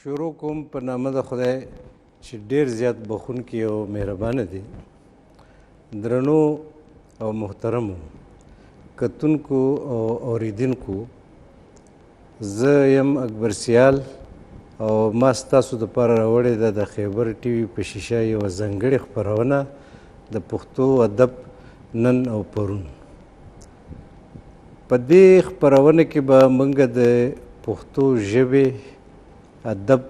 شروع کوم په نامه د خدای چې ډېر زیات بخونکی او مهربانه دی. درنو او محترمو کتونکو او اوریدونکو، زه یم اکبر سیال او ما ستاسو دپاره راوړې ده د خیبر ټي وي په شیشه یوه ځانګړې خپرونه د پښتو ادب نن او پرون. په دې خپرونه کې به موږ د پښتو ژبې ادب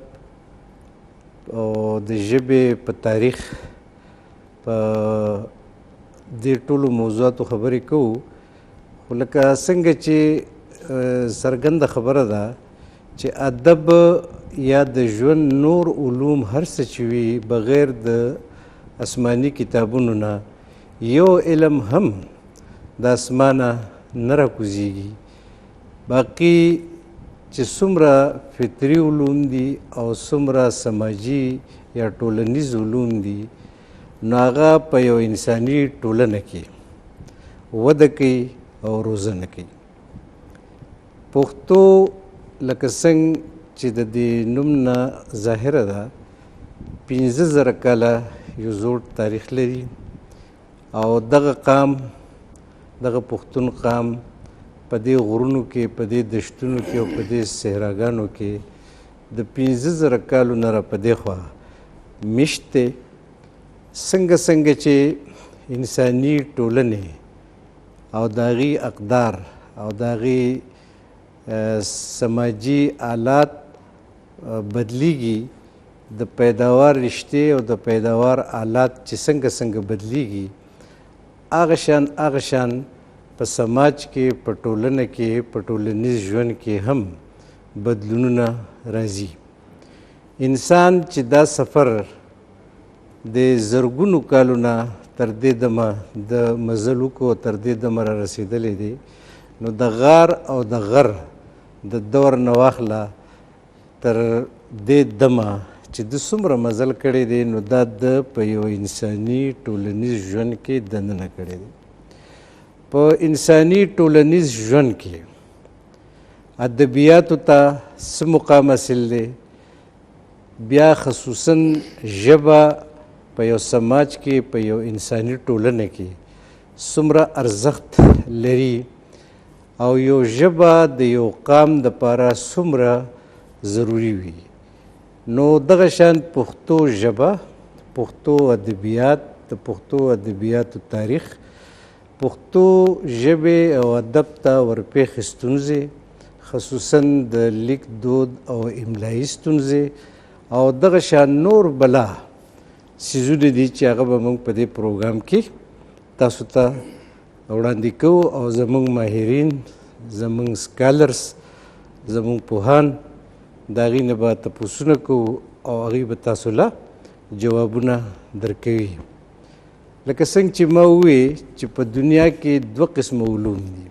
او د ژبې په تاریخ په دې ټولو موضوعاتو خبرې کوو. خو لکه څنګه چې څرګنده خبره ده چې ادب یا د ژوند نور علوم هر څه چې وي بغیر د آسماني کتابونو نه یو علم هم د اسمانه نه راکوزیږي. باقي چې څومره فطري علوم دي او څومره سماجي یا ټولنیز علوم دي نو هغه په یو انساني ټولنه کې وده کوي او روزنه کوي. پښتو لکه څنګه چې د دې نوم نه ظاهره ده 15,000 کاله یو زوړ تاریخ لري او دغه قام دغه پښتون قام په دې غرونو کې په دې دشتونو کې او په دې صحراګانو کې د 15,000 کالو نه را په دې خوا میشت دی. څنګه چې انساني ټولنې او د هغې اقدار او د هغې سماجي آلات بدلیږي، د پیداوار رشتې او د پیداوار آلات چې څنګه بدلیږي، هغه شان په سماج کې په ټولنه کې په ټولنیز ژوند کې هم بدلونونه راځي. انسان چې دا سفر د زرګونو کالو نه تر دې دمه د مزل وکړو تر دې دمه را رسېدلی دی، نو د غار او د غر د دور نه واخله تر دې دمه چې د څومره مزل کړی دی نو دا د په یو انساني ټولنیز ژوند کې دننه کړی دی. په انساني ټولنیز ژوند کې ادبیاتو ته څه مقام حاصل دی، بیا خصوصا ژبه په یو سماج کې په یو انساني ټولنه کې څومره ارزښت لري او یو ژبه د یو قام دپاره څومره ضروري وي. نو دغه شان پښتو ژبه، پښتو ادبیات، د پښتو ادبیاتو تاریخ، پښتو ژبې او ادب ته ورپېښې ستونزې، خصوصا د لیک دود او املایي ستونزې او دغه شان نور بلا څیزونه دي چې هغه به موږ په دې پروګرام کې تاسو ته وړاندې کوو او زموږ ماهرین، زموږ سکالرز، زموږ پوهان د هغې نه به تپوسونه کوو او هغوی به تاسو له جوابونه درکوي. لکه څنګه چې ما وویې چې په دنیا کې 2 قسمه علوم دي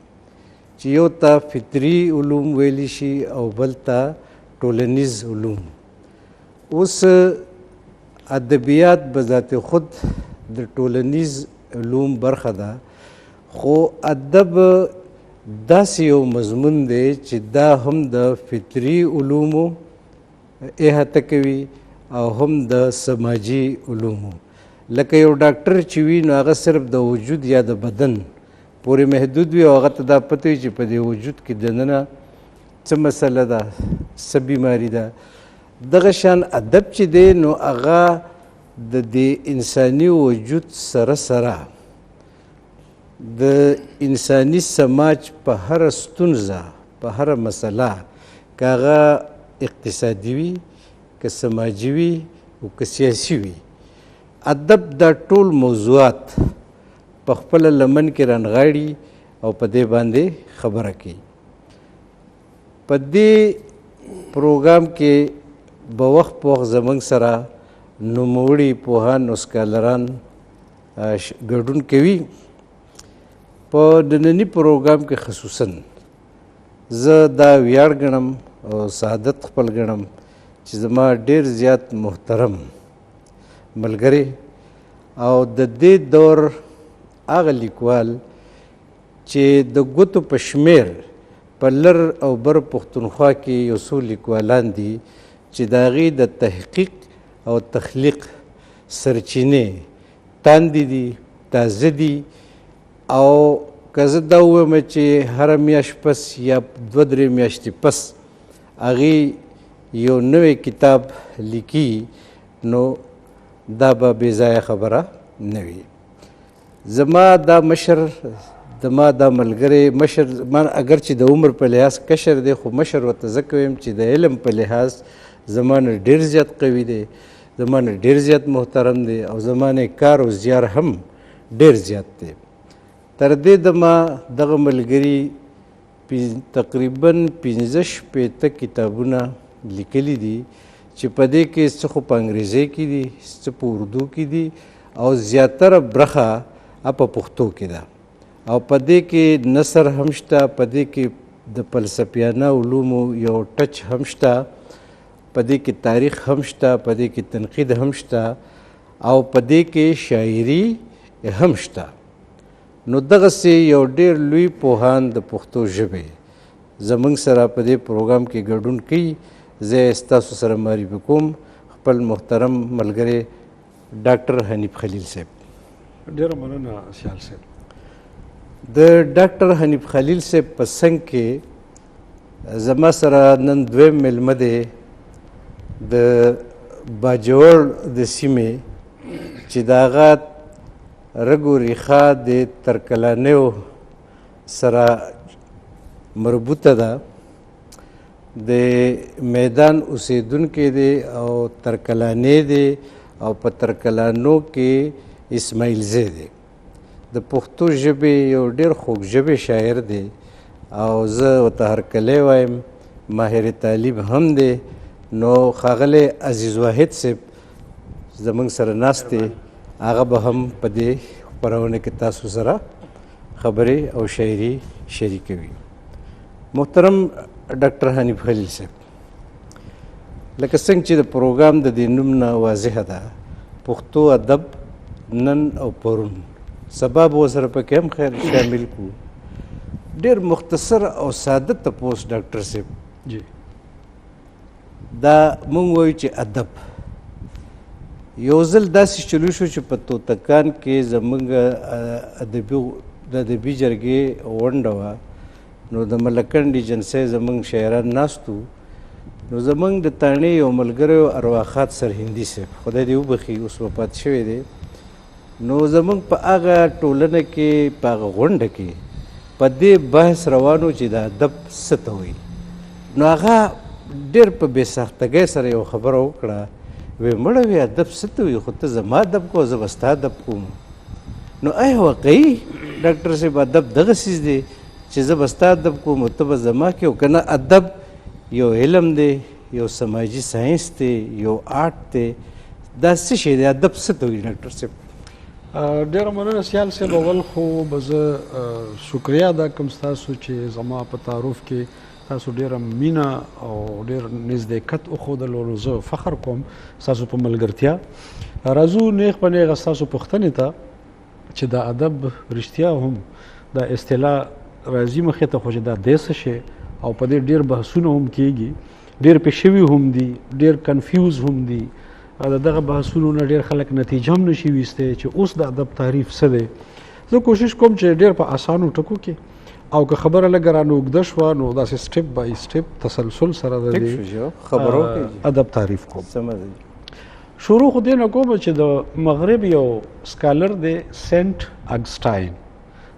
چې یو ته فطري علوم ویلی شي او بل ته ټولنیز علوم. اوس ادبیات بذات خود د ټولنیز علوم برخه ده، خو ادب داسې یو مضمون دی چې دا هم د فطري علومو احاطه کوي او هم د سماجي علومو. لکه یو ډاکټر چې وي نو هغه صرف د وجود یا د بدن پورې محدود وي او هغه ته دا پته وي چې په دې وجود کې دننه څه مسله ده، څه بیماري ده. دغه شان ادب چې دی نو هغه د دې انساني وجود سره د انساني سماج په هره ستونزه، په هره مسله، که هغه اقتصادي وي، که سماجي وي او که سیاسي وي، ادب دا ټول موضوعات په خپله لمن کې رانغاړي او په دې باندې خبره کوي. په دې پروګرام کې به وخت په وخت زموږ سره نوموړي پوهان او سکالران ګډون کوي. په ننني پروګرام کې خصوصا زه دا ویاړ ګڼم او سعادت خپل ګڼم چې زما ډېر زیات محترم ملګری او د دې دور هغه لیکوال چې د ګوتو په شمیر په لر او بر پښتونخوا کې یو څو لیکوالان دي چې د هغې د تحقیق او تخلیق سرچینې تاندې دي، تازه دي. او که زه دا ووایم چې هره میاشت پس یا 2-3 میاشتې پس هغې یو نوی کتاب لیکي، نو دا به بې ځایه خبره نه وي. زما دا مشر، زما دا ملګری مشر، ما اگر چې د عمر په لحاظ کشر دی، خو مشر ورته ځکه ویم چې د علم په لحاظ زما نه ډېر زیات قوي دی، زما نه ډېر زیات محترم دی، او زما نه کار او زیار هم ډېر زیات دی. تر دې دمه دغه ملګري تقریبا 15-16 کتابونه لیکلي دي، چې په دې کې څه خو په انګریزۍ کې دي، څه په اردو کې دي، او زیاتره برخه په پښتو کې ده. او په دې کې نثر هم شته، په دې کې د فلسفیانه علومو یو ټچ هم شته، په دې کې تاریخ هم شته، په دې کې تنقید هم شته، او په دې کې شاعري هم شته. نو دغسې یو ډېر لوی پوهان د پښتو ژبې زموږ سره په دې پروګرام کې ګډون کوي. زه ستاسو سره معرفي کوم خپل محترم ملګری ډاکټر حنیف خلیل صاحب. ډېره مننه سیال صاحب. د ډاکټر حنیف خلیل صاحب په څنګ کې زما سره نن دویم میلمه دی د باجوړ د سیمې، چې د هغه رګ و ریښه د ترکلانیو سره مربوطه ده. د میدان اوسیدونکی دی او ترکلانی دی، او په ترکلانو کې اسماعیل زی دی. د پښتو ژبې یو ډېر خوږ ژبې شاعر دی، او زه ورته هرکلی وایم، ماهر تعلیم هم دی. نو ښاغلی عزیز واحد صاحب زموږ سره ناست دی، هغه به هم په دې خپرونه کې تاسو سره خبرې او شاعري شریکوي. محترم ډاکټر حنیف خلیل صاحب، لکه څنګه چې د پروګرام د دې نوم نه واضحه ده، پښتو ادب نن او پرون، سبا به ورسره پکې هم خیر شامل کړو. ډېر مختصر او ساده تپوس ډاکټر صاحب، جی دا مونږ وایو چې ادب یو ځل داسې چلو شو چې په توتکان کې زموږ د ادبي جرګې غونډه وه، نو د ملکنډ ایجنسۍ زموږ شاعران ناست وو. نو زموږ د تاڼې یو ملګری ارواخات سرهندي صاحب، خدای دې وبخي، اوس وفات شوی دی. نو زموږ په هغه ټولنه کې، په هغه غونډه کې په دې بحث روانو چې د ادب څه ته وایي. نو هغه ډېر په بې ساختګۍ سره یو خبره وکړه، وی مړه وی ادب څه ته وایي، خو ته زما ادب کوه، زه به ستا ادب کوم. نو آیا واقعي ډاکټر صاحب ادب دغه څیز دی چې زه به ستا ادب کوم او ته به زما کوې؟ او که نه، ادب یو علم دی، یو سماجي ساینس دی، یو آرټ دی، دا څه شی دی؟ ادب څه ته وایي ډاکټر صاحب؟ ډېره مننه سیال صاحب. اول خو به زه شکریه ادا کوم ستاسو چې زما په تعارف کې تاسو ډېره مینه او ډېر نزدېکت وښودلو، نو زه فخر کوم ستاسو په ملګرتیا. راځو نیغ په نیغه ستاسو پوښتنې ته چې دا ادب رښتیا هم دا اصطلاح راځي مخې ته، خو چې دا دی څه شی، او په دې ډېر بحثونه هم کېږي، ډېر پې شوي هم دي، ډېر کنفیوز هم دي. د دغه بحثونو نه ډېر خلک نتیجه هم نشي ویستی چې اوس د ادب تعریف څه دی. زه کوشش کوم چې ډېر په اسانو ټکو کې، او که خبره لږه رانه اوږده شوه، نو داسې سټپ بای سټپ تسلسل سره د دې ادب تعریف کوم. شروع خو دې نه کوم چې د مغرب یو سکالر دی سینټ اګسټاین،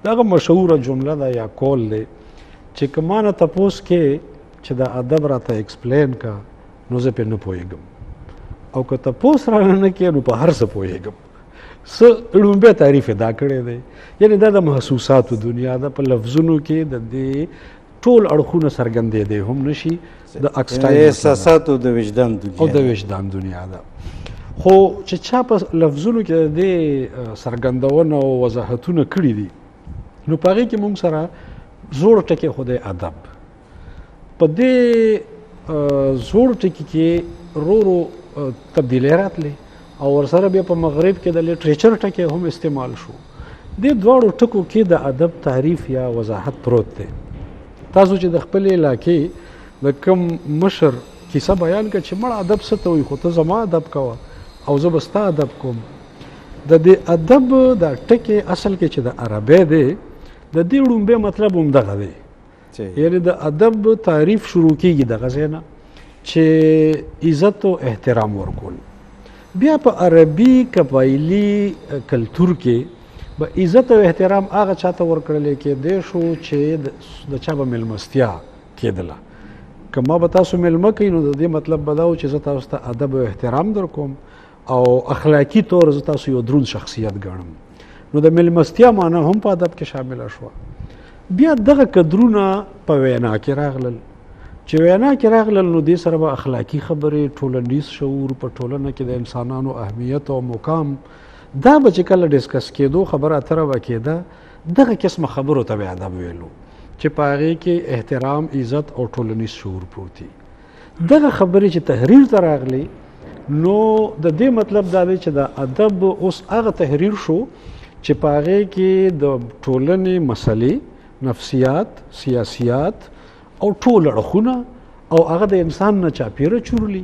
دغه مشهوره جمله ده یا کول دی چې که ما نه تپوس کې چې د ادب راته ایکسپلین کا، نو زه پرې نه پوهېږم، او که تپوس رانه نه کې، نو په هر څه پوهېږم. څه لومبی تعریف یې دا کړی دی، یعنې دا د محسوساتو دنیا ده. په لفظونو کې د دې ټول اړخونه څرګندېدی هم نشي. د اکسټاین احساساتو د وجدان دنیا او د وجدان دنیا ده. خو چې چا په لفظونو کې د دې څرګندونه او وضاحتونه کړي دي، نو په هغې کې موږ سره زوړ ټکی خو دی ادب. په دې زوړ ټکي کې ورو ورو تبدیلی راتلی، او ورسره بیا په مغرب کې د لټریچر ټکی هم استعمال شو. دې دواړو ټکو کې د ادب تعریف یا وضاحت پروت دی. تاسو چې د خپلې علاقې د کوم مشر کیسه بیان کړه چې مړ ادب څه ته وایي خو ته زما ادب کوه او زه به ستا ادب کوم. د دې ادب دا ټکی اصل کې چې د عربی دی د دې ړومبی مطلب هم دغه دی، یعنی د ادب تعریف شروع کیږي دغه ځای نه چې عزت او احترام ورکول. بیا په عربي قبایلي کلتور کې به عزت او احترام هغه چاته ورکړلی کېدی شو چې د چا به میلمستیا کېدله. که ما به تاسو میلمه کوي نو د دې مطلب به دا و چې زه تاسو ته ادب او احترام در کوم او اخلاقي طور زه تاسو یو دروند شخصیت ګڼم. نو د میلمستیا معنی هم په ادب کې شامله شوه. بیا دغه قدرونه په وینا کې راغلل، چې وینا کې راغلل نو دې سره به اخلاقي خبرې، ټولنیز شعور، په ټولنه کې د انسانانو اهمیت او مقام دا به چې کله ډسکس کېدو خبره اتره به کېده، دغه قسمه خبرو ته به ادب ویلو چې په هغې کې احترام، عزت او ټولنیز شعور پروت وي. دغه خبرې چې تحریر ته راغلی نو د دې مطلب دا دی چې د ادب اوس هغه تحریر شو چې په هغې کې د ټولنې مسلې، نفسیات، سیاسیات او ټول اړخونه او هغه د انسان نه چاپیره چورلی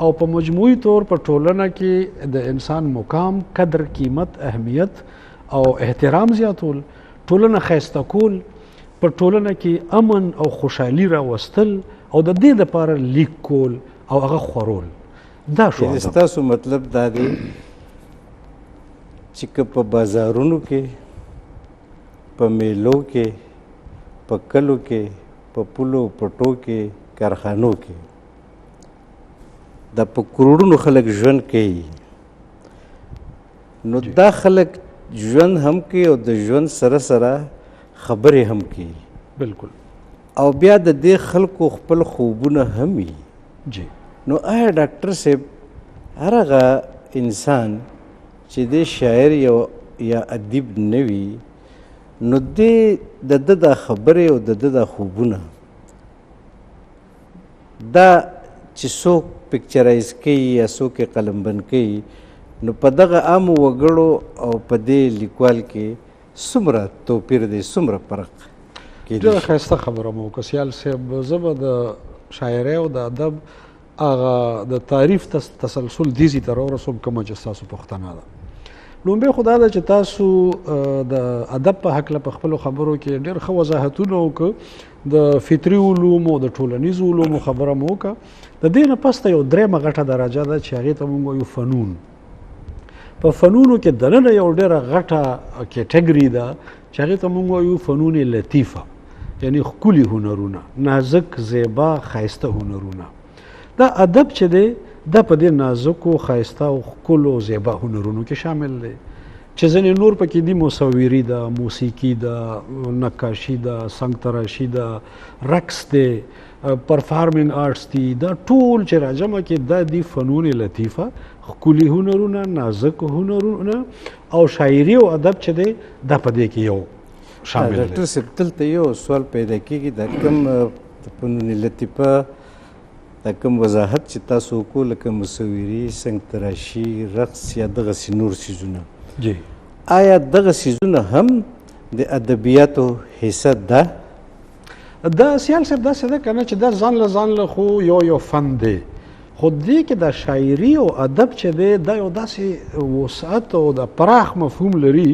او په مجموعي طور په ټولنه کې د انسان مقام، قدر، قیمت، اهمیت او احترام زیاتول، ټولنه ښایسته کول، په ټولنه کې امن او خوشحالي راوستل او د دې لپاره لیک کول او هغه خورول. دا شو ادب. ستاسو مطلب دا دی چې که په بازارونو کې، په میلو کې، په کلو کې، په پولو پټو کې، کارخانو کې دا په کروڑونو خلک ژوند کوي، نو دا خلک ژوند هم کوي او د ژوند سره سره خبرې هم کوي. بالکل. او بیا د دې خلکو خپل خوبونه هم وي. جی. نو آیا ډاکټر صاحب هر هغه انسان چې د شاعر یا ادیب نه وي نو د ده دا خبرې او د ده دا خوبونه دا چې څوک پکچرایز کوي یا څوک یې قلمبند کوي نو په دغه عامو وګړو او په دې لیکوال کې څومره توپیر دی، څومره فرق کیدی شي؟ ډېره ښایسته خبره مو وکړه سیال صاحب. زه به د شاعرۍ او د ادب هغه د تعریف تسلسل دیزي ته راورسوم کومه چې ستاسو پوښتنه ده. لومبۍ خو دا ده چې تاسو د ادب په هکله په خپلو خبرو کې ډېر ښه وضاحتونه وکړه، د فطري علومو د ټولنیزو علومو خبره مو وکړه. د دې نه پس ته یو درېیمه غټه درجه ده چې هغې ته موږ وایو فنون. په فنونو کې دننه یو ډېره غټه کیټګري ده چې هغې ته موږ وایو فنون لطیفه، یعنی ښکلي هنرونه، نازک، زیبا، ښایسته هنرونه. دا ادب چې دی دا په دې نازکو، ښایسته او ښکلو زیبا هنرونو کې شامل دی چې ځینې نور پکې دي، مصوري ده، موسیقي ده، نقاشي ده، سنگ تراشي ده، رقص دی، پرفارمینګ آرټس دي. دا ټول چې راجمع کې دا دي فنون لطیفه، ښکلي هنرونه، نازک هنرونه او شاعري او ادب چې دی دا په دې کې یو شامل دی. ډاکټر صاحب دلته یو سوال پیدا کېږي، دا کوم فنون لطیفه دا کوم وضاحت چې تاسو وکړو لکه مصوري، سنگ تراشي، رقص یا دغسې نور څیزونه، جی آیا دغه څیزونه هم د ادبیاتو حصه ده؟ دا سیال صاحب داسې ده که نه چې دا ځان له خو یو فن دی، خو دې کې د شاعري او ادب چې دی دا یو داسې وسعت او د پراخ مفهوم لري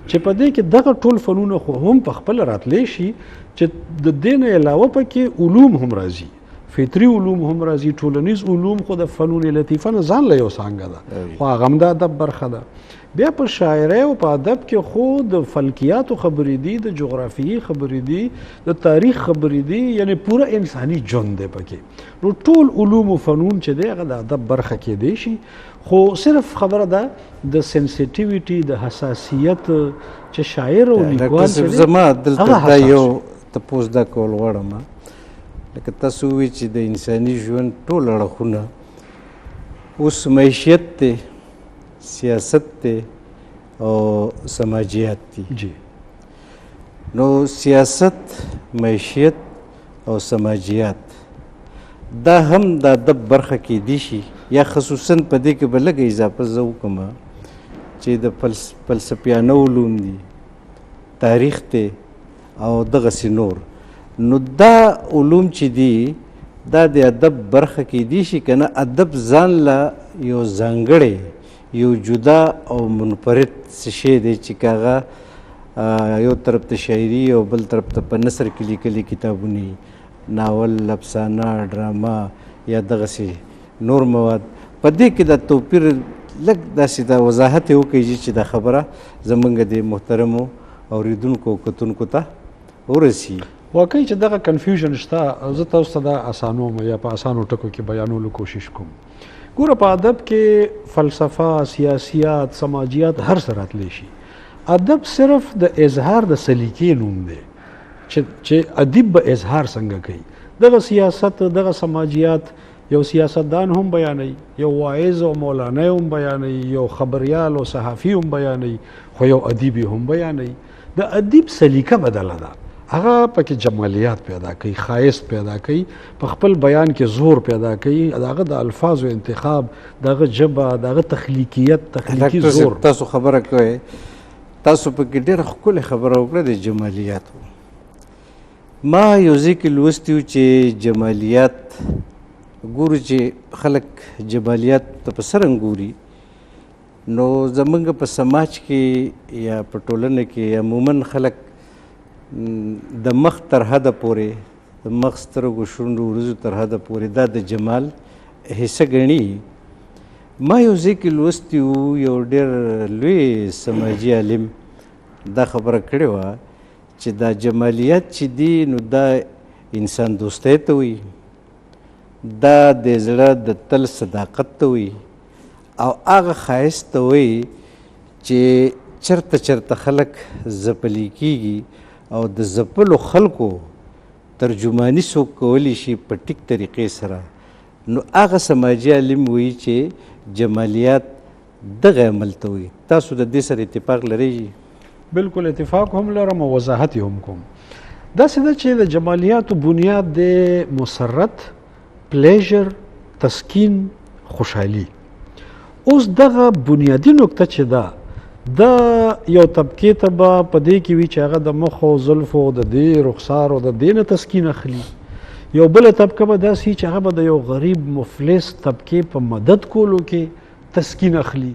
چې په دې کې دغه ټول فنونه خو هم په خپل راتلی شي چې د دې نه علاوه پکې علوم هم راځي، فطري علوم هم راځي، ټولنیز علوم خو د فنون لطیفه نه ځان له یو څانګه ده، خو هغه هم د ادب برخه ده. بیا په شاعرۍ او په ادب کې خو د فلکیاتو خبرې دي، د جغرافیې خبرې دي، د تاریخ خبرې دي، یعنی پوره انساني ژوند دی پکې. نو ټول علوم او فنون چې دی هغه د ادب برخه کېدی شي، خو صرف خبره ده د سنسیټیویټي، د حساسیت چې شاعر او لیکوال چې زما دلته دا یو تپوس دا کول غواړم، لکه تاسو ووایئ چې د انساني ژوند ټول اړخونه اوس معیشت دی، سیاست دی او سماجیات دی. جی. نو سیاست، معیشت او سماجیات دا هم د ادب برخه کېدی شي، یا خصوصا په دې کې به لږه اضافه زه وکړم چې د فلسفیانه علوم دي، تاریخ دی او دغسې نور. نو دا علوم چې دي دا د ادب برخه کیدی شي که نه ادب ځان له یو ځانګړی یو جدا او منفرد څه شی دی چې که هغه یو طرف ته شاعري او بل طرف ته په نثر کې لیکلي کتابونه ناول افسانه ډرامه یا دغسې نور مواد په دې کې دا توپیر لږ داسې دا وضاحت یې وکړي چې دا خبره زموږ د محترمو اورېدونکو او کتونکو ته ورسي. واقعي چې دغه کنفیوژن شته، زه تاسو ته دا اسانوم یا په اسانو ټکو کې بیانولو کوشش کوم. ګوره په ادب کې فلسفه، سیاسیات، سماجیات هر څه راتلی شي. ادب صرف د اظهار د سلیقې نوم دی چې ادیب به اظهار څنګه کوي. دغه سیاست، دغه سماجیات یو سیاستدان هم بیانوي، یو واعظ او مولانا هم بیانوي، یو خبریال او صحافي هم بیانوي، خو یو ادیب هم بیانوي. د ادیب سلیقه بدله ده، هغه پکې جمالیات پیدا کوي، ښایست پیدا کوي، په خپل بیان کې زور پیدا کوي، دغه د الفاظو انتخاب، دغه ژبه، دغه تخلیقیت، تخلیقي زور. تاسو خبره کوئ، تاسو پکې ډېره ښکلې خبره وکړه د جمالیاتو. ما یو ځای کې لوستي وو چې جمالیات ګورو چې خلک جمالیات ته په څرنګه ګوري، نو زموږ په سماج کې یا په ټولنه کې عموما خلک د مخ تر حده پورې، د مخ سترګو شونډو وریځو تر حده پورې دا د جمال حصه ګڼي. ما یو ځای کې لوستي وو، یو ډېر لوی سماجي عالم دا خبره کړې وه چې دا جمالیات چې دي نو دا انسان دوستی ته وایي، دا د زړه د تل صداقت ته وایي، او هغه ښایست ته وایي چې چرته چرته خلک ځپلی کېږي او د ځپلو خلکو ترجماني څوک کولی شي په ټیک طریقې سره، نو هغه سماجي عالم وایي چې جمالیات دغه عمل ته وایي. تاسو د دې سره اتفاق لرئ؟ بالکل اتفاق هم لرم او وضاحت هم کوم. داسې ده چې د جمالیاتو بنیاد د مسرت، پلیژر، تسکین، خوشحالي. اوس دغه بنیادی نکته چې ده د یو طبقې ته به په دې کې وي چې هغه د مخو، زلفو، د دې رخسار او د دې نه تسکین اخلي. یو بله طبقه به داسې چې هغه به د یو غریب مفلس طبقې په مدد کولو کې تسکین اخلي.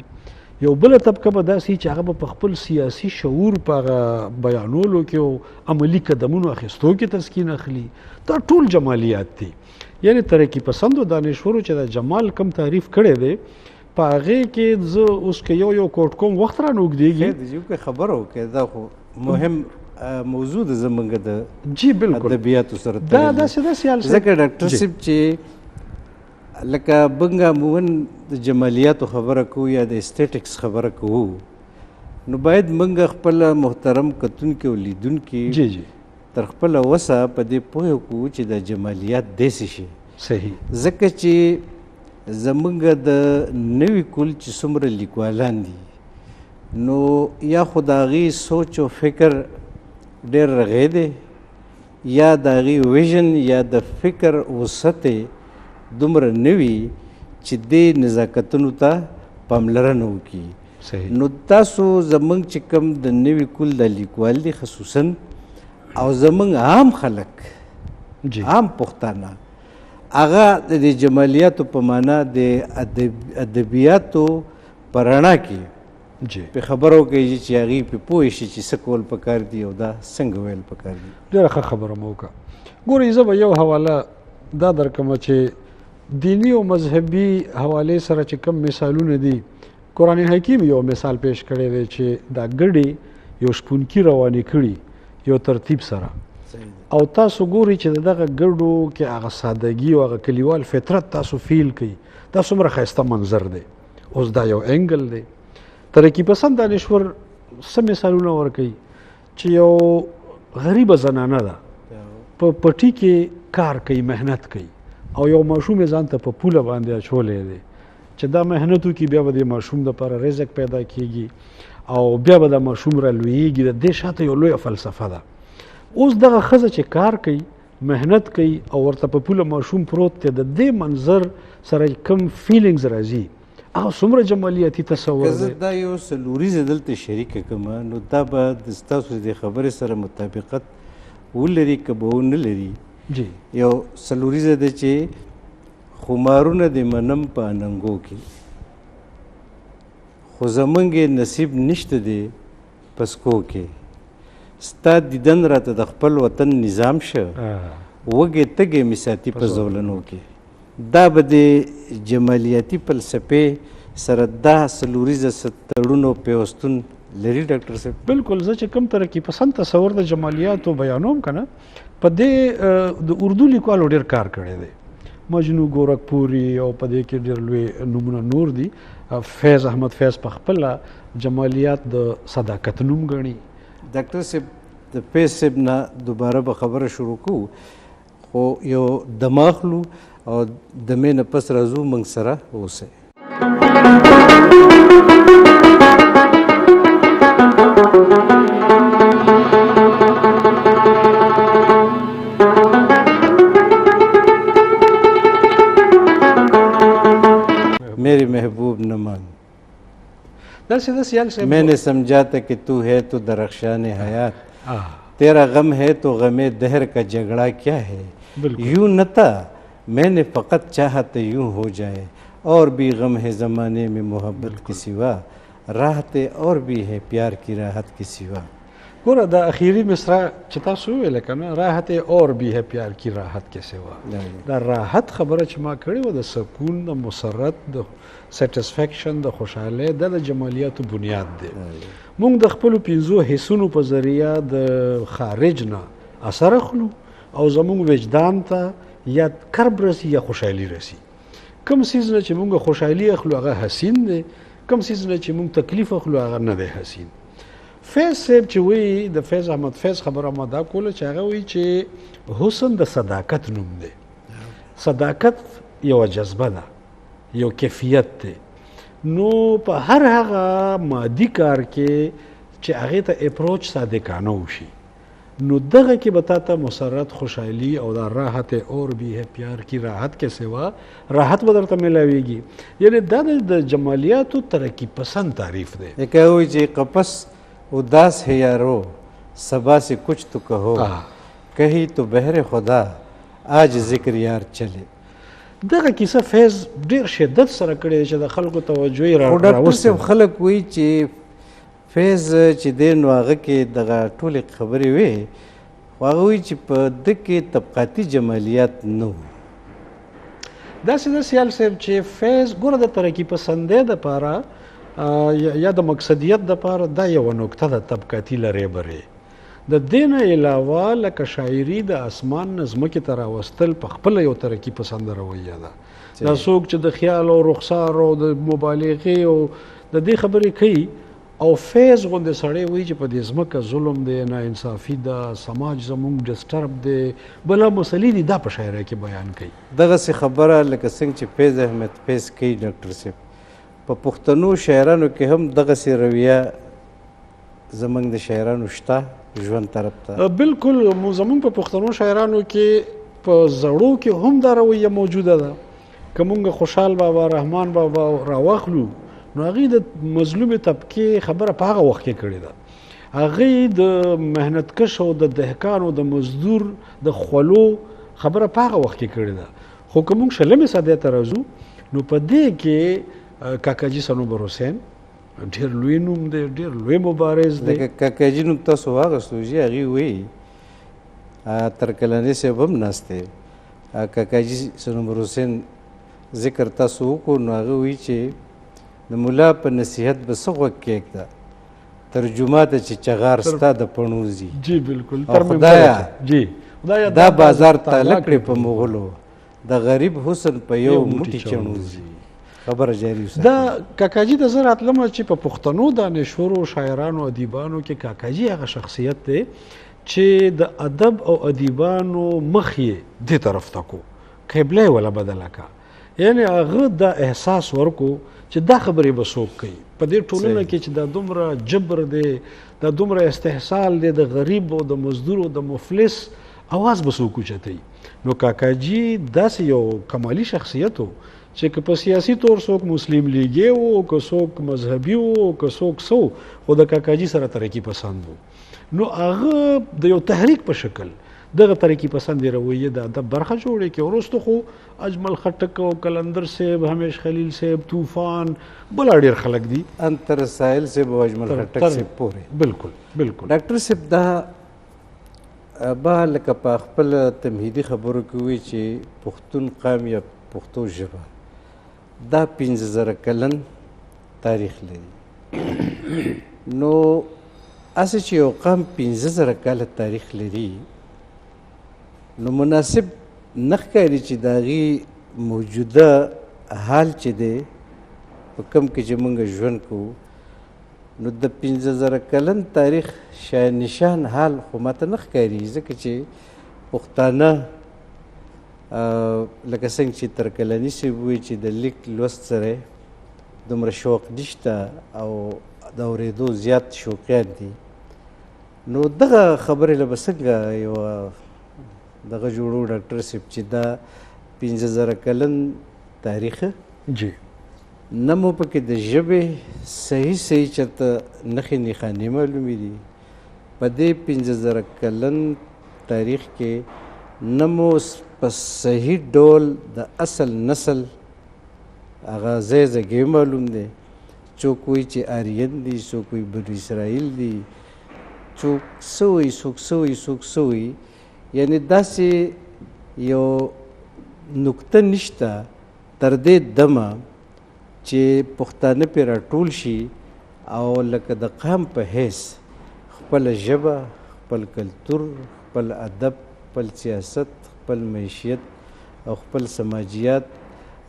یو بله طبقه به داسې چې هغه به په خپل سیاسي شعور په هغه بیانولو کې او عملي قدمونو اخیستو کې تسکین اخلي. دا ټول جمالیات دي. یعنی ترقی پسندو دانشورو چې د جمال کم تعریف کړی دی، په هغې کې زه اوس که یو کوټ کوم وخت رانه اوږدېږي. یو که خبره وکړې، دا خو مهم موضوع ده زموږ د جی بالکل ادبیاتو سره دا داسې سیال ځکه ډاکټر صاحب چې لکه بنګه عموما د جمالیاتو خبره کوو یا د اسټیټکس خبره کوو، نو باید موږ خپل محترم کتونکي او لیدونکي جی جی تر خپله وسه په دې پوهه کوو چې د جمالیات داسې شي. صحیح. ځکه چې زموږ د نوي کل چې څومره لیکوالان دي، نو یا خو د هغې سوچ او فکر ډېر رغی دی، یا د هغې ویژن یا د فکر وسط دومره نه وي چې دې نزاکتونو ته پاملرنه وکړي. صحیح. نو تاسو زموږ چې کوم د نوي کل د لیکوال دي خصوصا او زموږ عام خلک، عام پښتانه، هغه د جمالیاتو په معنا د ادبیاتو په رڼا کې په خبرو کوي چې هغې پې پوه شي چې څه کول پکار دي او دا څنګه ویل پکار دي. ډېره ښه خبره مو وکړه. ګورئ زه به یو حواله دا درکړم چې دینی او مذهبي حوالې سره چې کوم مثالونه دي، قرآن حکیم یو مثال پیش کړی دی چې دا ګډې یو شپونکي روانې کړي یو ترتیب سره، او تاسو ګورئ چې دغه ګډو کې هغه سادګي او هغه کلیوال فطرت تاسو فیل کوي. دا څومره ښایسته منظر دی. اوس دا یو انګل دی. ترقی پسند دانشور څه مثالونه ورکوي چې یو غریبه زنانه ده، په پټي کې کار کوي، محنت کوي، او یو ماشوم یې ځان ته په پوله باندې اچولی دی چې دا محنت وکړي، بیا به د ماشوم دپاره رزق پیدا کیږي او بیا به دا ماشوم را لویږي. د دې شاته یو لویه فلسفه ده. اوس دغه ښځه چې کار کوي، محنت کوي او ورته په پوله ماشوم پروت دی، د دې منظر سره کوم فیلینګز راځي، هغه څومره جمالیاتي تصور دی. که زه دا یو څلوریزه دلته شریکه کړمه، نو دا به ستاسو د خبرې سره مطابقت ولري که به ونه لري. جی یو سلوریزه ده چې خمارونه د منم په اننګو کې خو زمونږ نصیب نشته دی پسکو کې ستا دیدن راته د خپل وطن نظام شه وږې تږې مې ساتي په زولنو کې دا به د جمالیاتي فلسفې سره دا سلوریزه تړونو پیوستون لري ډاکټر صاحب؟ بالکل. زه چې کوم ترقي پسند تصور د جمالیاتو بیانوم کنه په دې د اردو لیکوالو ډېر کار کړی دی. مجنو ګورکپوري او په دې کې ډېر لوی نومونه نور دي. فیض احمد فیض په خپله جمالیات د صداقت نوم ګڼي. ډاکټر صاحب د فیض صاحب نه دوباره به خبره شروع کوو خو یو دمه اخلو او دمې نه پس راځو موږ سره اوسئ. मेरी महबूब न मान मैंने समझा था कि तू है तो दरख्शान हयात तेरा गम है तो गमे दहर का झगड़ा क्या है यूं न था मैंने फ़कत चाहा तो यूं हो जाए और भी गम है ज़माने में मोहब्बत के सिवा राहतें और भी है प्यार की राहत के सिवा. ګوره دا اخیری مصرع چې تاسو وویله که نه راحت اور بھی ہے پیار کی راحت کے سوا دا راحت خبره چې ما کړې وه د سکون د مسرت د سیټسفیکشن د خوشحالۍ دا د جمالیاتو بنیاد دی. موږ د خپلو 5 حسونو په ذریعه د خارج نه اثر اخلو او زموږ وجدان ته یا کرب رسی یا خوشحالي رسی. کوم څیز نه چې موږ خوشحالي اخلو هغه حسین دی، کوم څیز نه چې موږ تکلیف اخلو هغه نه دی حسین. فیض صاحب چې وی د فیض احمد فیض خبره ما دا کوله چې هغه وی چې حسن د صداقت نوم دی. صداقت یو جذبه ده، یو کیفیت دی. نو په هر هغه مادي کار کې چې هغې ته اپروچ صادقانه وشي نو دغه کې به تا ته مسرت خوشحالي او دا راحت اور بھی ہے پیار کی راحت کے سوا راحت به درته میلاویږي. یعنی دا د جمالیاتو ترقی پسند تعریف دی. که وایي چې قفس اداس ہے یارو صبا سے کچھ تو کہو کہیں تو بہر خدا آج ذکر یار چلے. دغه کیسه فیض ډیر شدت سره کړی چې د خلکو توجه یې ډاکټر صاحب خلک وایي چې فیض چې دی نو هغه کې دغه ټولې خبرې وې خو هغه وایي چې په ده کې طبقاتي جمالیات نه وو. داسې د سیال صاحب چې فیض ګوره د ترقي پسندۍ دپاره یا د مقصدیت دپاره دا یوه نکته ده طبقاتي لرې برې. د دې نه علاوه لکه شاعري د اسمان نه ځمکې ته راوستل په خپله یو ترقي پسنده رویه ده. دا څوک چې د خیال او رخسار او د مبالغې او د دې خبرې کوي او فیض غوندې سړی وایي چې په دې ځمکه ظلم دی، ناانصافي ده، سماج زموږ ډسټرب دی، بله مسلې دي، دا په شاعرۍ کې بیان کوي. دغسې خبره لکه څنګه چې فیض احمد فیض کوي ډاکټر صاحب په پښتنو شاعرانو کې هم دغسې رویه زموږ د شاعرانو شته ژوند طرف ته؟ بالکل زموږ په پښتنو شاعرانو کې په زړو کې هم دا رویه موجوده ده. که موږ خوشحال بابا، رحمان بابا راواخلو نو هغې د مظلومې طبقې خبره په هغه وخت کې کړې ده. هغې د محنتکش او د دهقان او د مزدور د خولو خبره په هغه وخت کې کړې ده. خو که موږ 20مې صدۍ ته راځو نو په دې کې کاکاجي صنوبر حسین ډېر لوی نوم دی، ډېر لوی مبارز دی. کاکاجي نوم تاسو واخیستو چې هغې وایي ترکلاني صاحب هم ناست دی کاکاجي صنوبر حسین ذکر تاسو وکړو نو هغه وایي چې د ملا په نصیحت به څه غوږ کېږده ترجمه ته چې چغار ستا د پڼوزي. جی بالکل. او خدایا جی دا بازار تاله کړې په مغلو د غریب حسن په یو موټي چڼوزي. خبره جاری وساتئ. دا کاکاجي ته زه راتلمه چې په پښتنو دانشورو شاعرانو ادیبانو کې کاکاجي هغه شخصیت دی چې د ادب او ادیبانو مخ یې دې طرف ته کو، قبله یې وله بدله کا. یعنی هغه دا احساس ورکو چې دا خبرې به څوک کوي په دې ټولنه کې چې دا دومره جبر دی، دا دومره استحصال دی د غریب او د مزدور او د مفلس اواز به څوک اوچتوي. نو کاکاجي داسې یو کمالي شخصیت و چې که په سیاسي طور څوک مسلم لیګي و، که څوک مذهبي و، که څوک څه خو د کاکاجي سره ترقي پسند و. نو هغه د یو تحریک په شکل دغه طریقې پسند رویه د ادب برخه جوړې کې. وروسته خو اجمل خټک او کلندر صاحب، همیش خلیل صاحب، طوفان، بلا ډېر خلک دي، انتر ساحل صاحب او اجمل خټک صاحب پورې. بالکل بالکل. ډاکټر صاحب دا به لکه په خپل تمهیدي خبرو کې وي چې پښتون قام یا پښتو ژبه دا 15,000 کلن تاریخ لري. نو اسې چې یو قام 15,000 کاله تاریخ لري، نو مناسب نه ښکاري چې د هغې موجوده حال چې دی په کوم کې چې موږ ژوند کوو، نو د 15,000 کلن تاریخ شاهنشان حال خو ماته نه ښکاري، ځکه چې پښتانه لکه څنګه چې ترکلني صاحب وایي چې د لیک لوست سره دومره شوق نشته او د اورېدو زیات شوقیان دي. نو دغه خبرې له به څنګه یوه دغه جوړو ډاکټر صاحب چې دا 15,000 کلن تاریخ جی نه مو پکې د ژبې صحیح چېرته نښې نښانې معلومې دي. په دې 15,000 کلن تاریخ کې نه مو په صحیح ډول د اصل نسل هغه ځای ځګې معلوم دی. څوک وایي چې آریین دي، څوک وایي بنو اسرائیل دي، څوک څه وایي، څوک څه وایي، څوک څه وایي. یعنې داسې یو نقطه نشته تر دې دمه چې پښتانه پرې راټول شي او لکه د قام په حیث خپله ژبه، خپل کلتور، خپل ادب، خپل سیاست، خپل معیشت او خپل سماجیات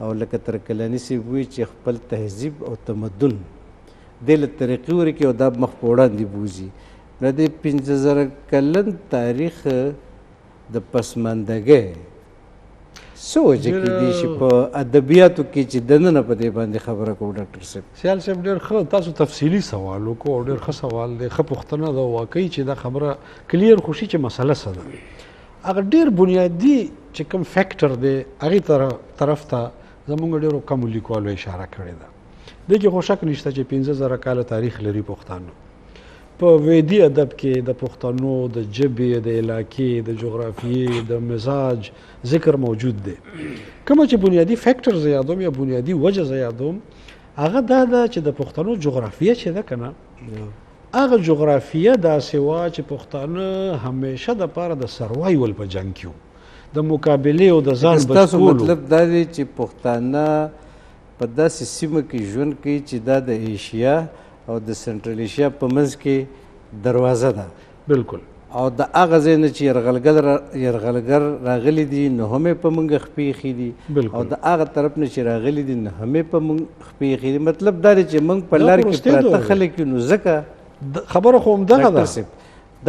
او لکه ترکلني صاحب وایي چې خپل تهذیب او تمدن دې له طریقې ورکړي او دا مخ په وړاندې بوځي. نو د 15,000 کلن تاریخ د پسماندګۍ څه وجه کېدی شي په ادبیاتو کې چې دننه په دې باندې خبره کوو ډاکټر صاحب؟ سیال صاحب ډېر ښه تاسو تفصیلي سوال وکړو او ډېر ښه سوال دی، ښه پوښتنه ده. واقعي چې دا خبره کلیر خوشي چې مسله څه ده. هغه ډېر بنیادي چې کوم فیکټر دی هغې طرف ته زموږ ډېرو کمو لیکوالو اشاره کړې ده. دې کې خو شک نشته چې 15,000 کاله تاریخ لري پښتانه. په ویدي ادب کې د پښتنو د ژبې، د علاقې، د جغرافیې، د مزاج ذکر موجود دی. کومه چې بنیادي فیکټر زه یادوم یا بنیادي وجه زه یادوم هغه دا ده چې د پښتنو جغرافیه چې ده که نه، هغه جغرافیه داسې وه چې پښتانه همیشه دپاره د سروایول په جنګ کې وو، د مقابلې او د ځان بچ ستاسو کولو. مطلب دا دی چې پښتانه په داسې سیمه کې ژوند کوي چې دا د ایشیا او د سنټرل ایشیا په منځ کې دروازه ده. بالکل. او د هغه ځای نه چې یرغلګر راغلي دي نو هم یې په موږ خپې ایښي دي، او د هغه طرف نه چې راغلي دي نو هم یې په موږ خپې ایښي دي. مطلب دا دی چې موږ په لار کې پراته خلک یو، نو ځکه خبره خو همدغه ده.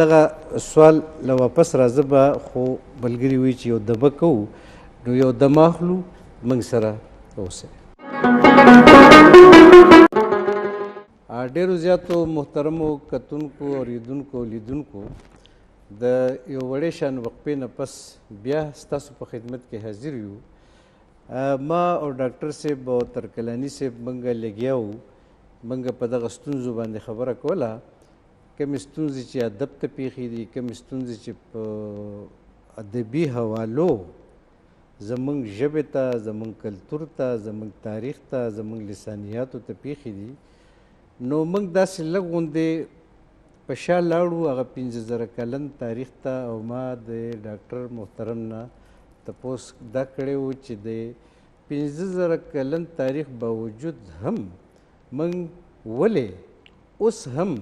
دغه سوال له واپس راځه به خو ملګري وایي چې یو دمه کوو، نو یو دمه اخلو، موږ سره اوسئ. ډېرو زیاتو محترمو کتونکو، اورېدونکو، لیدونکو، د یو وړې شان وقفې نه پس بیا ستاسو په خدمت کې حاضر یو. ما او ډاکټر صاحب او ترکلاني صاحب موږ لګیا وو، موږ په دغه ستونزو باندې خبره کوله، کومې ستونزې چې ادب ته پیښې دي، کومې ستونزې چې په ادبي حوالو زموږ ژبې ته، زموږ کلتور ته، زموږ تاریخ ته، زموږ لسانیاتو ته پیښې دي. نو موږ داسې لږ غوندې په شا لاړو هغه 15,000 کلن تاریخ ته، او ما د ډاکټر محترم نه تپوس دا کړی و چې د 15,000 کلن تاریخ باوجود هم موږ ولې اوس هم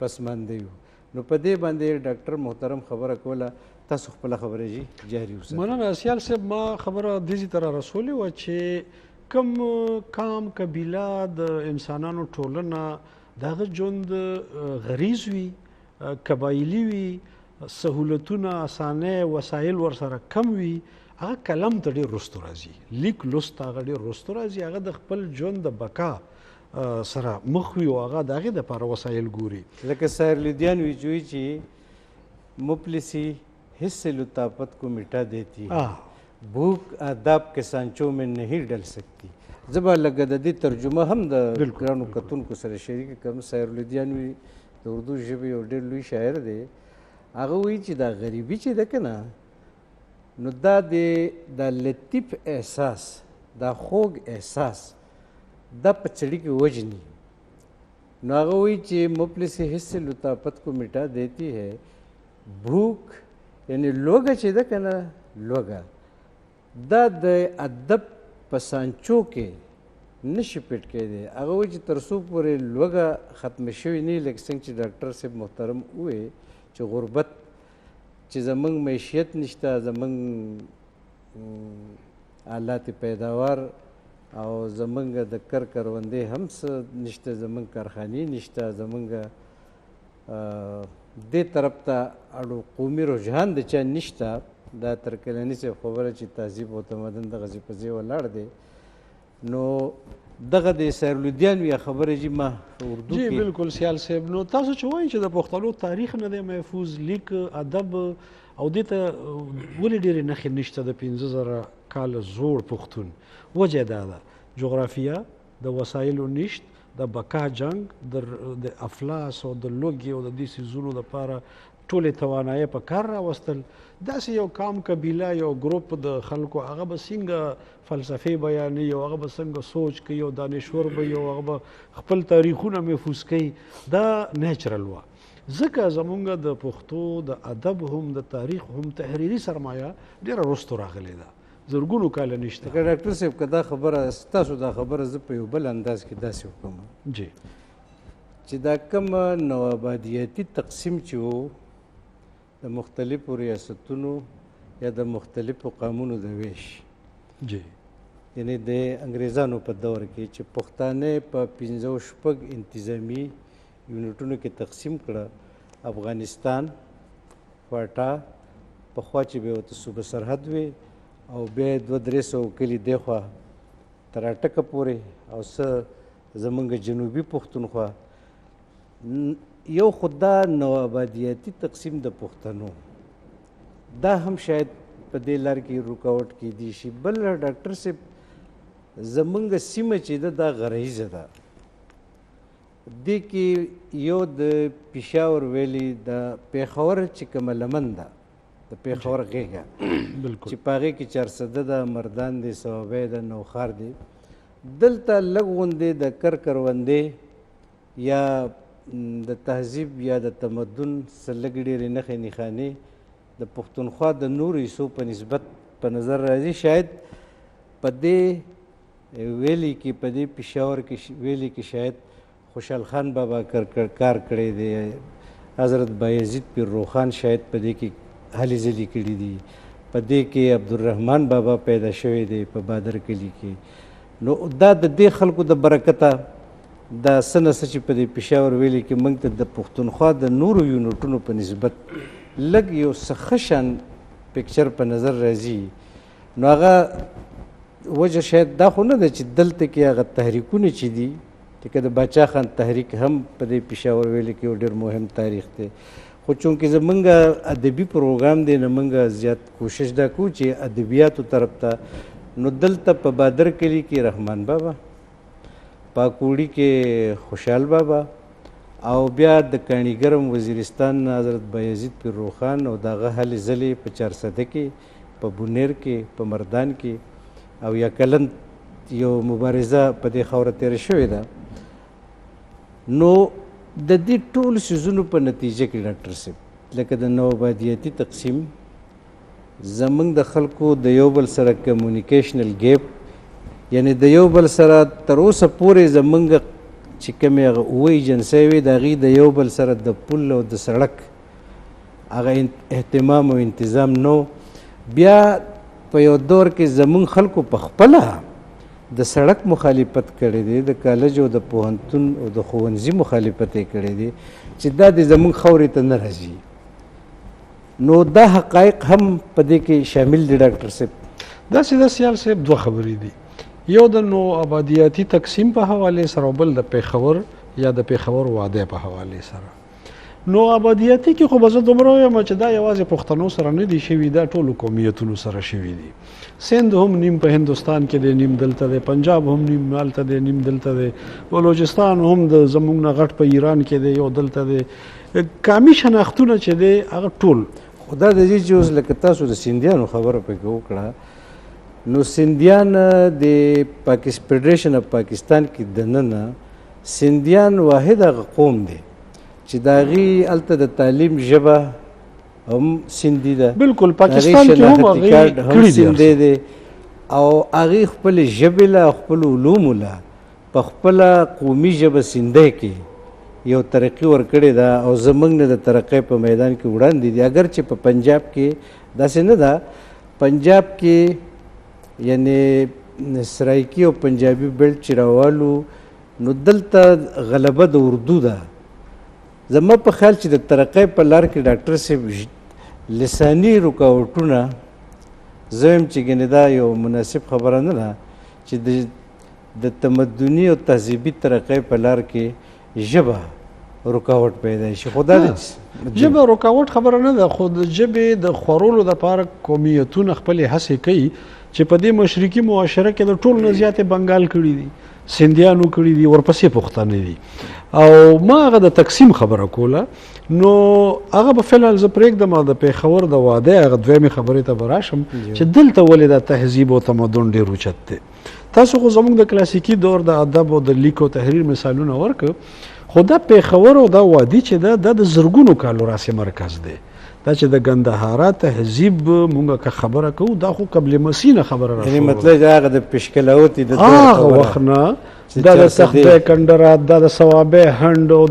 پسمانده یو. نو په دې باندې ډاکټر محترم خبره کوله، تاسو خپله خبره جاري وساتئ. مننه سیال صاحب. ما خبره دې ته را رسولې وه چې کم قام، قبیله، د انسانانو ټولنه د هغه ژوند غریز وي، قبایلي وي، سهولتونه، اسانۍ، وسایل ورسره کم وي، هغه کلم ته ډېر رستو راځي، لیک لوست ته هغه ډېر رستو راځي. هغه د خپل ژوند د بقا سره مخ وي او هغه د هغې دپاره وسایل ګوري. لکه سایر لودیان وایي چې مفلسی حصے لطافت کو مٹا دیتی ہے، भूख आदाब के सांचों में नहीं डल सकती. زبا لګه د دې ترجمه هم د ګرانو کتونکو سره شریک کوم. سایر لودیانوي د اردو ژبې یو ډېر لوی شاعر دی هغه وایي چې دا غریبي چې ده که نه نو دا د لطیف احساس دا خوږ احساس دا په سړي کې وجني نو هغه وایي چې مفلس حس سے لطافت کو مٹا دیتی ہے بھوک یعنی لوږه چې ده که نه لوږه دا د ادب په سانچو کې نشي پټ کېدی هغه وایي چې تر څو پورې لوږه ختمه شوې نه وي لکه څنګه چې ډاکټر صاحب محترم ووایي چې غربت چې زمونږ معیشت نشته زمونږ آلات پیداوار او زمونږ د کروندې هم څه نشته زمونږ کارخانې نشته زمونږ دې طرف ته اړو قومي رجحان د چا نشته دا تر کلني صاحب خبره چې تهذیب او تمدن دغسې په ځای ولاړ دی نو دغه د سیرلودیان یا خبره جی ما اردو جی کې بالکل سیال صاحب نو تاسو چې وایي چې د پښتنو تاریخ نه دی محفوظ لیک ادب او دې ته ولې ډېرې نښې نشته د 15,000 کاله زوړ پښتون وجه دا ده جغرافیه د وسایلو نشت د بقا جنگ د افلاس او د لوږې او د دې څیزونو دپاره ټولې توانایۍ په کار راوستل داسې یو کام قبیله یو ګروپ د خلکو هغه به څنګه فلسفې بیانوي او هغه به څنګه سوچ کوي او دانشور به یو هغه به خپل تاریخونه محفوظ کوي دا نیچرل وه ځکه زمونږ د پښتو د ادب هم د تاریخ هم تحریري سرمایه ډېره وروستو راغلې ده زرګونو کاله نشته که ډاکټر صاحب که دا خبره ستاسو دا خبره زه په یو بل انداز کې داسې وکړم جی چې دا کوم نوآبادیاتي تقسیم چې و د مختلفو ریاستونو یا د مختلفو قامونو د ویش جی یعنی د انګریزانو په دور کې چې پښتانه په 15 انتظامی یونټونو کې تقسیم کړه افغانستان کوټه پخوا چې به ورته صوبه سرحد وي او بیا 200-300 کلي دېخوا تر اټکه پورې او څه زمونږ جنوبي پښتونخوا یو خو دا نوآبادیاتي تقسیم د پښتنو دا هم شاید په دې لار کې رکاوټ کیدی شي بل ډاکټر صاحب زمونږ سیمه چې ده دا غرایزه ده دې کې یو د پېښور ویلي د پېښور چې کومه لمن ده د پېښور غېږه چې په هغې کې چارسده ده مردان دی صوابی ده نوخار دی دلته لږ غوندې د کروندې یا د تهذیب یا د تمدن څه لږ ډېرې نښې نښانې د پښتونخوا د نورو حصو په نسبت په نظر راځي شاید په دې ویلي کې په دې پېښور کې ویلي کې شاید خوشحال خان بابا کار کړی دی حضرت بایزید پیر روخان شاید په دې کې هلې ځلې کړي دي په دې کې عبدالرحمن بابا پیدا شوی دی په بادر کلي کې نو دا د دې خلکو د برکته دا څه نه څه چې په دې پېښور ویلي کې موږ ته د پښتونخوا د نورو یونټونو په نسبت لږ یو څه ښه شان پکچر په نظر راځي نو هغه وجه شاید دا خو نه ده چې دلته کې هغه تحریکونه چې دي لکه د باچا خان تحریک هم په دې پېښور ویلي کې یو ډېر مهم تاریخ دی خو چونکې زمونږ ادبي پروګرام دی نه موږ زیات کوشش دا کوو چې ادبیاتو طرف ته نو دلته په بادر کلي کې رحمان بابا پاکوړي کې خوشحال بابا او بیا د کاڼیګرم وزیرستان حضرت بایزید پیر روخان او دغه هلې ځلې په چارسده کې په بونیر کې په مردان کې او یا کلن یو مبارزه په دې خاوره تېره شوې ده نو د دې ټولو څیزونو په نتیجه کې ډاکټر صاحب لکه د نوآبادیاتي تقسیم زمونږ د خلکو د یو بل سره کمیونیکیشنل ګیپ یعنی د یو بل سره تر اوسه پورې زمونږ چې کومې هغه اووه ایجنسۍ وي د هغې د یو بل سره د پل او د سړک هغه اهتمام او انتظام نو بیا په یو دور کې زمونږ خلکو په خپله د سړک مخالفت کړی دی د کالج او د پوهنتون او د ښوونځي مخالفت یې کړی دی چې دا د زمونږ خاورې ته نه راځي نو دا حقایق هم په دې کې شامل دي ډاکټر صاحب داسې د سیال صاحب دوه خبرې دي یو د نو آبادیاتي تقسیم په حوالې سره او بل د پېښور یا د پېښور واده په حوالې سره نو آبادیاتي کې خو به زه دومره وایم چې دا یوازې پښتنو سره نه دي شوي دا ټولو قومیتونو سره شوي دي سند هم نیم په هندوستان کې دی نیم دلته دی پنجاب هم نیم هلته دی نیم دلته دی بلوچستان هم د زموږ نه غټ په ایران کې دی یو دلته دی قامي شناختونه چې دی هغه ټول خدا د دې چې اوس لکه تاسو د سیندیانو خبره پکې وکړه نو سیندیان د فدریشن اف پاکستان کې دننه سیندیان واحد هغه قوم دی چې د هغې هلته د تعلیم ژبه هم سیندي ده بالکل پاکستان کې هم هغې کړي سیندی دی او هغې خپلې ژبې له خپلو علومو له په خپله قومي ژبه سیندی کې یو ترقي ورکړې ده او زموږ نه د ترقۍ په میدان کې وړاندې دي اگر چې په پنجاب کې داسې نه ده پنجاب کې یعنی سرایکي او پنجابي بیلټ چې راوالو نو دلته غلبه د اردو ده زما په خیال چې د ترقۍ په لار کې ډاکټر صاحب لساني رکاوټونه زه وایم چې ګنې دا یو مناسب خبره نه ده چې د تمدني او تهذیبي ترقۍ په لار کې ژبه رکاوټ پیدا شي خو دا ژبه رکاوټ خبره نه ده خو د ژبې د خورولو دپاره قومیتونه خپلې هڅې کوي چې په دې مشرقي معاشره کې د ټولو نه زیاتې بنګال کړي دي سیندیانو کړي دي ورپسې پښتانه دي او ما هغه د تقسیم خبره کوله نو هغه به فعلا زه پرېږدم او د پېښور د واده هغه دویمې خبرې ته به راشم چې دلته ولې دا تهذیب او تمدن ډېر اوچت دی تاسو خو زموږ د کلاسیکي دور د ادب او د لیک او تحریر مثالونه ورکړه خو دا پېښور او دا وادي چې ده دا د زرګونو کالو راسې مرکز دی دا چې د ګندهارا تهذیب مونږ که خبره کوو دا خو قبل مسیح نه خبره یعنی مطلب دا هغه د پشکلاوتي د هغه وخت نه دا د تخته کندرات دا د ثوابه هند او